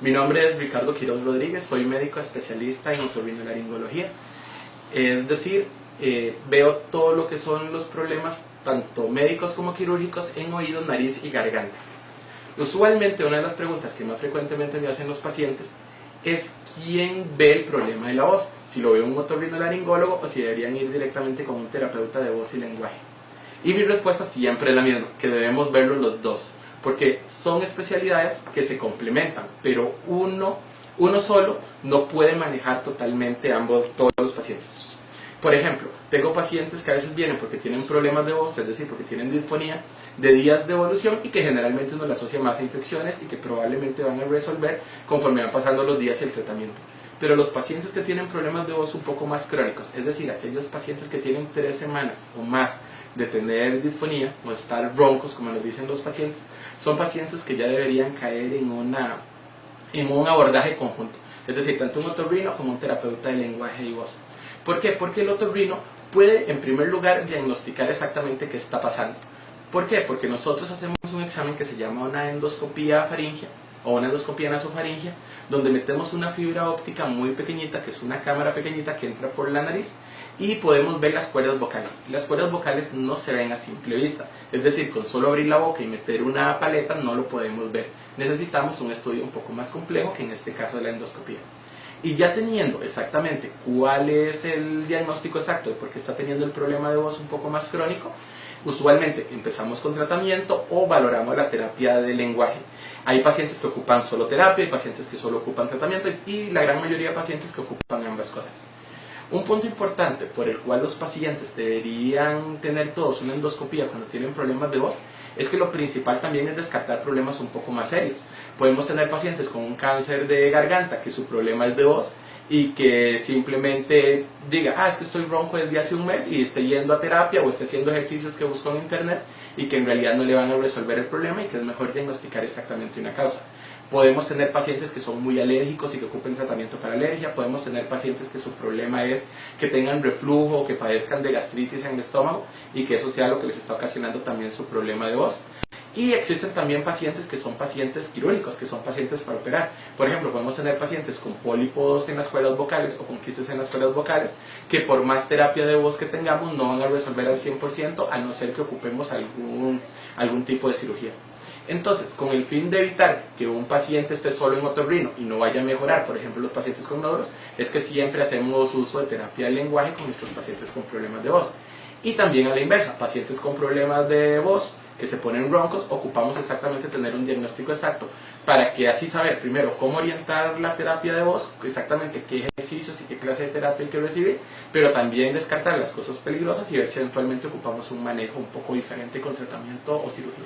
Mi nombre es Ricardo Quiroz Rodríguez, soy médico especialista en otorrinolaringología. Es decir, veo todo lo que son los problemas, tanto médicos como quirúrgicos, en oídos, nariz y garganta. Usualmente una de las preguntas que más frecuentemente me hacen los pacientes es quién ve el problema de la voz, si lo ve un otorrinolaringólogo o si deberían ir directamente con un terapeuta de voz y lenguaje. Y mi respuesta siempre es la misma, que debemos verlo los dos, porque son especialidades que se complementan, pero uno solo no puede manejar totalmente todos los pacientes. Por ejemplo, tengo pacientes que a veces vienen porque tienen problemas de voz, es decir, porque tienen disfonía de días de evolución y que generalmente uno le asocia más a infecciones y que probablemente van a resolver conforme van pasando los días y el tratamiento. Pero los pacientes que tienen problemas de voz un poco más crónicos, es decir, aquellos pacientes que tienen 3 semanas o más de tener disfonía o estar roncos, como nos dicen los pacientes, son pacientes que ya deberían caer en un abordaje conjunto. Es decir, tanto un otorrino como un terapeuta de lenguaje y voz. ¿Por qué? Porque el otorrino puede, en primer lugar, diagnosticar exactamente qué está pasando. ¿Por qué? Porque nosotros hacemos un examen que se llama una endoscopía faríngea o una endoscopía nasofaríngea, donde metemos una fibra óptica muy pequeñita, que es una cámara pequeñita que entra por la nariz, y podemos ver las cuerdas vocales. Las cuerdas vocales no se ven a simple vista, es decir, con solo abrir la boca y meter una paleta no lo podemos ver. Necesitamos un estudio un poco más complejo, que en este caso es la endoscopía. Y ya teniendo exactamente cuál es el diagnóstico exacto de por qué está teniendo el problema de voz un poco más crónico, usualmente empezamos con tratamiento o valoramos la terapia de lenguaje. Hay pacientes que ocupan solo terapia, hay pacientes que solo ocupan tratamiento y la gran mayoría de pacientes que ocupan ambas cosas. Un punto importante por el cual los pacientes deberían tener todos una endoscopía cuando tienen problemas de voz es que lo principal también es descartar problemas un poco más serios. Podemos tener pacientes con un cáncer de garganta que su problema es de voz y que simplemente diga, es que estoy ronco desde hace un mes y esté yendo a terapia o esté haciendo ejercicios que busco en internet y que en realidad no le van a resolver el problema y que es mejor diagnosticar exactamente una causa. Podemos tener pacientes que son muy alérgicos y que ocupen tratamiento para alergia. Podemos tener pacientes que su problema es que tengan reflujo o que padezcan de gastritis en el estómago y que eso sea lo que les está ocasionando también su problema de voz. Y existen también pacientes que son pacientes quirúrgicos, que son pacientes para operar. Por ejemplo, podemos tener pacientes con pólipos en las cuerdas vocales o con quistes en las cuerdas vocales que por más terapia de voz que tengamos no van a resolver al 100% a no ser que ocupemos algún tipo de cirugía. Entonces, con el fin de evitar que un paciente esté solo en otorrino y no vaya a mejorar, por ejemplo, los pacientes con nódulos, es que siempre hacemos uso de terapia de lenguaje con nuestros pacientes con problemas de voz. Y también a la inversa, pacientes con problemas de voz que se ponen roncos, ocupamos exactamente tener un diagnóstico exacto para que así saber primero cómo orientar la terapia de voz, exactamente qué ejercicios y qué clase de terapia hay que recibir, pero también descartar las cosas peligrosas y ver si eventualmente ocupamos un manejo un poco diferente con tratamiento o cirugía.